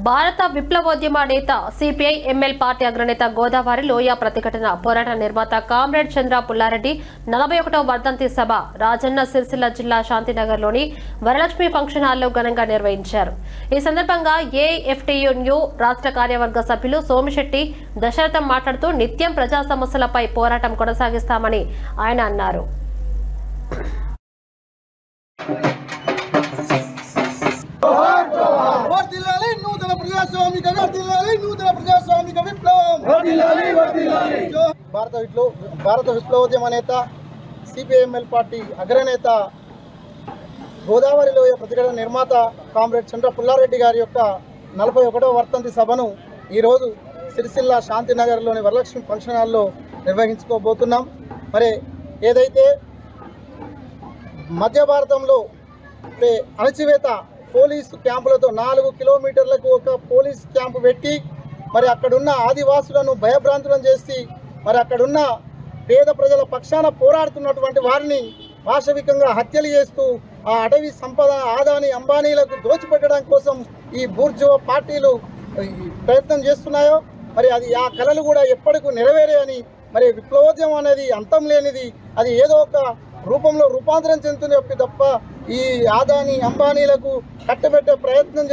భారత విప్లవోద్యమ నేత CPI ML party అగ్రనేత గోదావరి లోయ ప్రతిఘటన పోరాట నిర్మాత కామ్రేడ్ చంద్ర పుల్లారెడ్డి 41వ వర్ధంతి సభ రాజన్న సిరిసిల్ల జిల్లా శాంతినగర్లోని వరలక్ష్మి ఫంక్షన్ హాల్లో ఘనంగా నిర్వహించారు. ఈ సందర్భంగా ఏఎఫ్టీయూ రాష్ట్ర కార్యవర్గ సభ్యులు సోమిశెట్టి దశరథం మాట్లాడుతూ నిత్యం ప్రజా సమస్యలపై పోరాటం కొనసాగిస్తామని ఆయన అన్నారు. భారత విప్లవోద్యమ నేత సిపిఐఎంఎల్ పార్టీ అగ్రనేత గోదావరి లోయ ప్రతిఘటన నిర్మాత కామ్రేడ్ చంద్ర పుల్లారెడ్డి గారి యొక్క 41వ వర్ధంతి సభను ఈరోజు సిరిసిల్ల శాంతినగర్లోని వరలక్ష్మి ఫంక్షన్ హాల్లో నిర్వహించుకోబోతున్నాం. మరి ఏదైతే మధ్య భారతంలో అణచివేత పోలీసు క్యాంపులతో 4 కిలోమీటర్లకు ఒక పోలీస్ క్యాంపు పెట్టి మరి అక్కడున్న ఆదివాసులను భయభ్రాంతులను చేసి మరి అక్కడున్న పేద ప్రజల పక్షాన పోరాడుతున్నటువంటి వారిని పాశవికంగా హత్యలు చేస్తూ ఆ అటవీ సంపద ఆదాని అంబానీలకు దోచిపెట్టడం కోసం ఈ బూర్జువా పార్టీలు ప్రయత్నం చేస్తున్నాయో మరి అది ఆ కళలు కూడా ఎప్పటికీ నెరవేరాయని, మరి విప్లవోద్యమం అనేది అంతం లేనిది, అది ఏదో ఒక రూపంలో రూపాంతరం చెందుతుంది తప్ప ఈ ఆదాని అంబానీలకు కట్టబెట్టే ప్రయత్నం